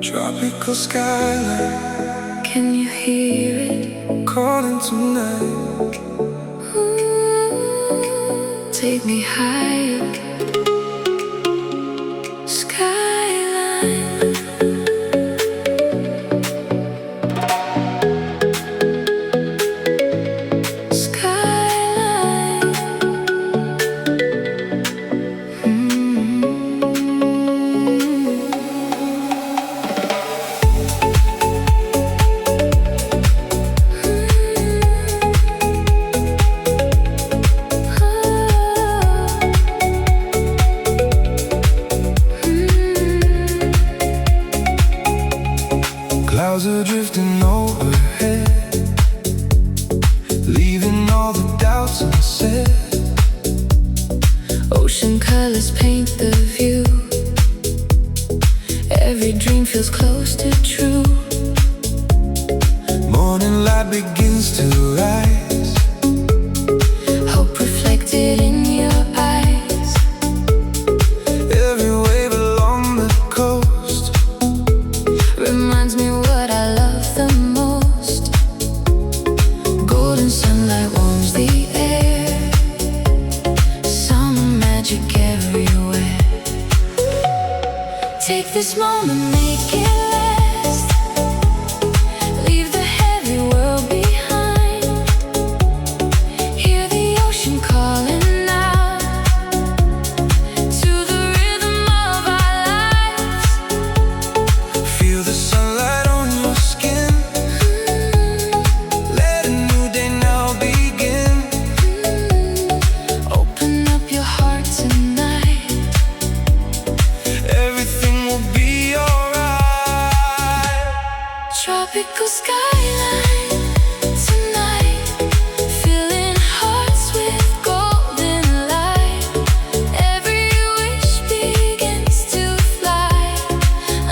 Tropical skyline, Can you hear it? calling tonight. Take me higher. Skyline. Skyline. Clouds are drifting overhead, leaving all the doubts unsaid. Ocean colors paint the view. Every dream feels close to true. Morning light begins to rise, Hope reflected in your eyes. every wave along the coast Reminds me what I love the most. Golden sunlight warms the air. Summer magic everywhere. Take this moment, make it last. Leave the heavy world behind. Hear the ocean calling out to the rhythm of our lives. Feel the sunlight on your skin. Let a new day now begin. Open up your heart tonight. Everything will be alright. Tropical skyline tonight, filling hearts with golden light. Every wish begins to fly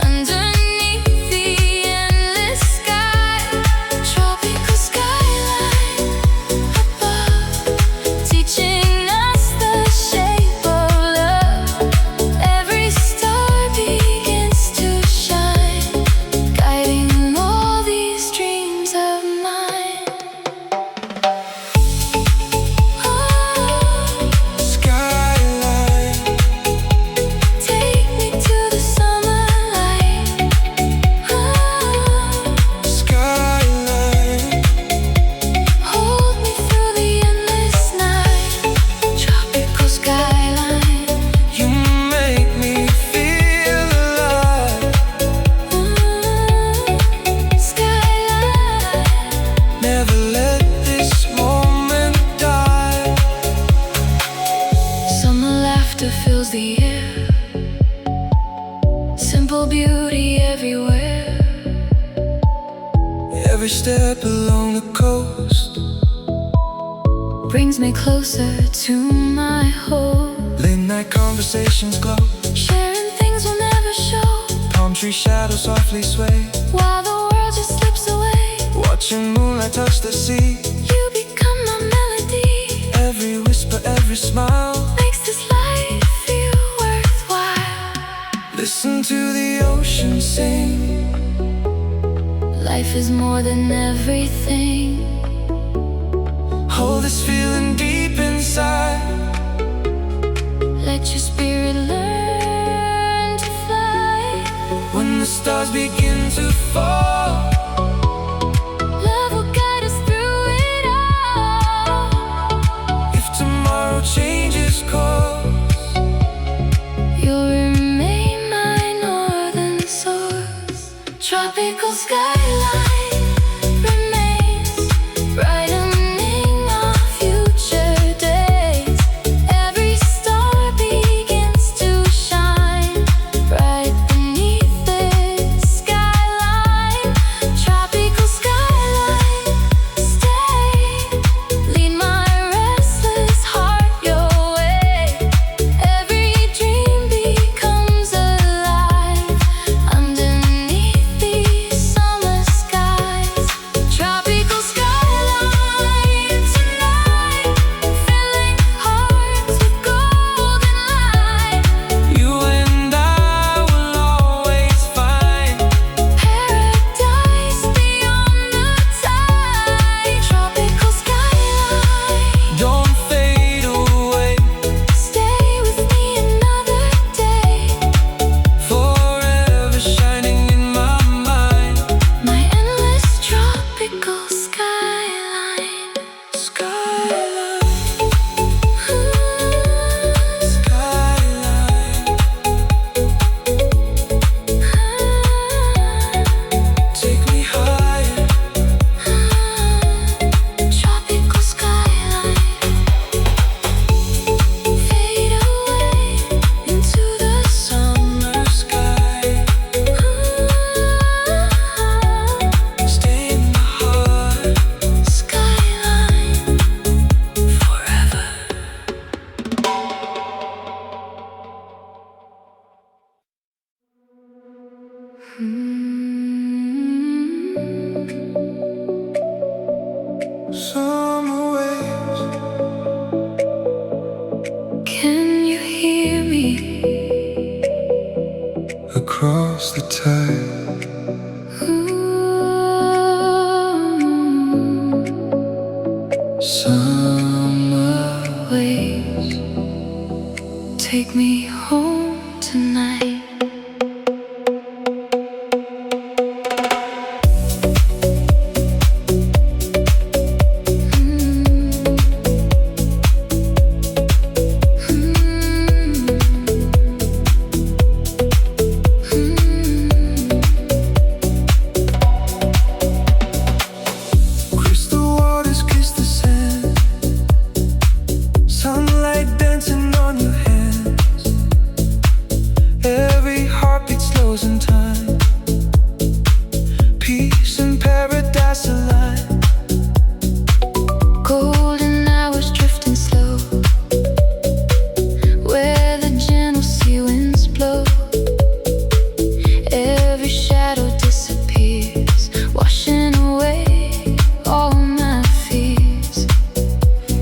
underneath the endless sky. Tropical skyline above, teaching us the shape of love. Every star begins to shine, guiding all these dreams of mine. Skyline, Take me to the summer light. skyline. Hold me through the endless night. Tropical skyline. You make me feel alive. Skyline. Never let this moment die. Summer laughter fills the air. Simple beauty everywhere. Every step along the coast, Brings me closer to my home. late night conversations glow. Sharing things we'll never show. Palm tree shadows softly sway. While the world just slips away, Watching moonlight touch the sea. you become my melody. Every whisper, every smile. Makes this life feel worthwhile. Listen to the ocean sing. Life is more than everything. Hold this feeling deep inside. Let your spirit learn to fly. When the stars begin to fall, Love will guide us through it all. if tomorrow changes course, You'll remain my northern source. Tropical skyline remains brightening our future days. Every star begins to shine bright beneath this skyline. Summer waves, Can you hear me? across the tide. Summer waves, take me home tonight. Crystal waters kiss the sand, sunlight dancing on your hands. Every heartbeat slows in time, peace and paradise align. Golden hours drifting slow, where the gentle sea winds blow. Every shadow disappears, washing away all my fears.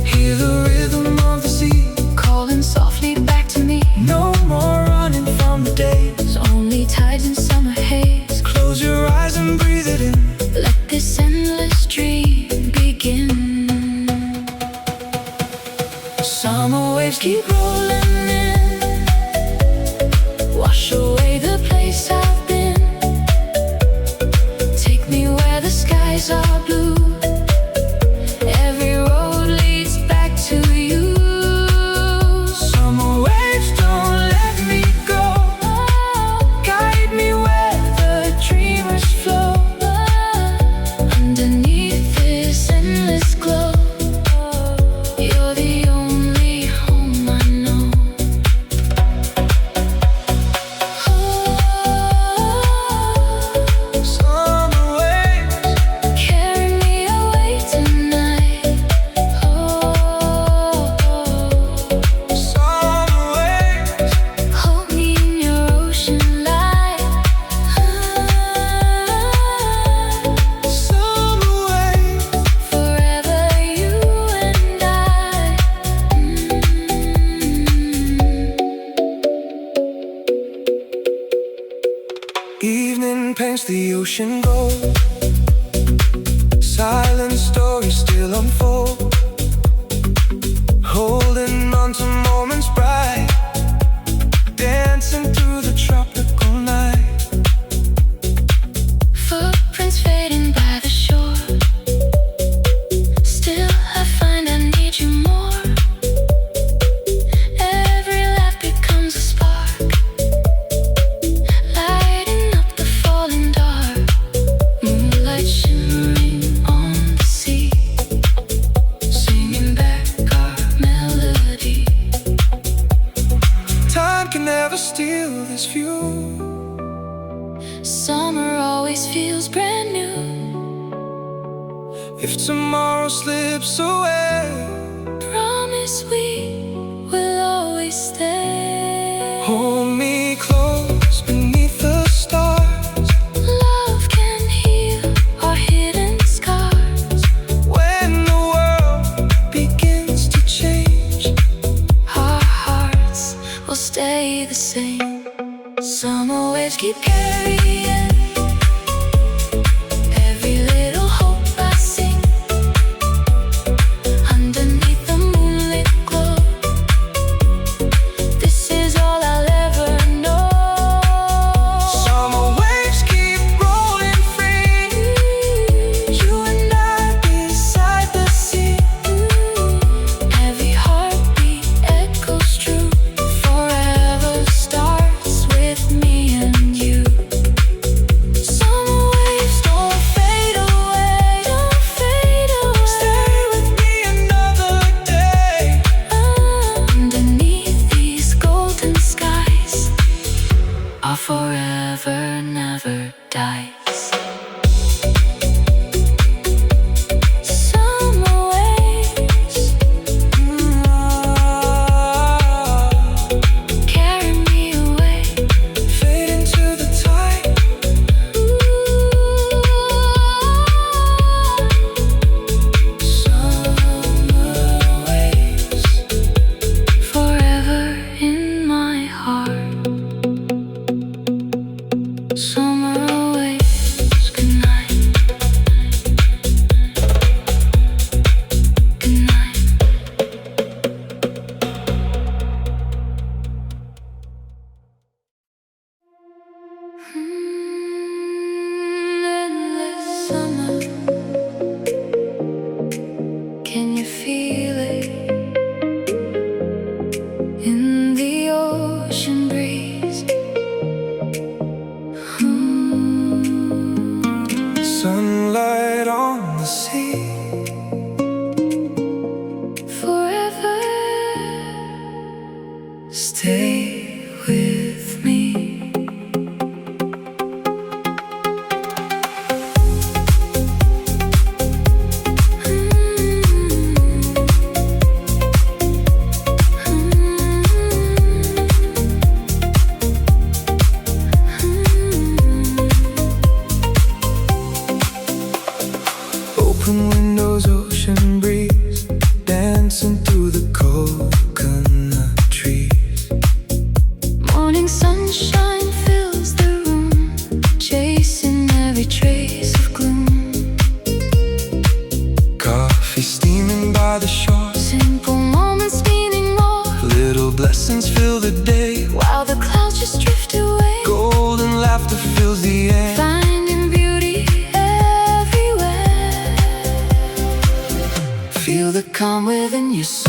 Hear the rhythm of the sea, Calling softly back to me, no more running from the days. only tides in summer haze. Close your eyes and breathe it in. Let this endless dream begin. Summer waves keep rolling in, wash away the place I've been. Take me where the skies are blue, every road leads back to you. Summer waves, don't let me go. Guide me where the dreamers flow. Underneath this endless glow, you're the only home I know. Summer waves, Carry me away tonight. summer waves, Hold me in your ocean light. summer waves. Forever you and I. Evening paints the ocean gold, silent stories still unfold. Holding on to moments bright, dancing through the tropical night. Footprints fading by the shore, still I find I need you more. Every laugh becomes a spark, lighting up the falling dark. Moonlight shimmering on the sea, singing back our melody. Time can never steal this view. Summer always feels brand new. If tomorrow slips away, Promise we will always stay. hold me close beneath the stars. Love can heal our hidden scars. When the world begins to change, Our hearts will stay the same. Summer waves keep carrying every little hope I sing. Underneath the moonlit glow, this is all I'll ever know. summer waves keep rolling free. You and I beside the sea. Every heartbeat echoes true. Forever starts with me and you. Summer waves don't fade away, don't fade away. Stay with me another day. Underneath these golden skies, our forever never dies. Summer waves, carry me away. Fade into the tide. Morning sunshine fills the room, chasing every trace of gloom. Coffee steaming by the shore, Simple moments meaning more, little blessings fill the day, while the clouds just drift away. golden laughter fills the air. Finding beauty everywhere. Feel the calm within your soul.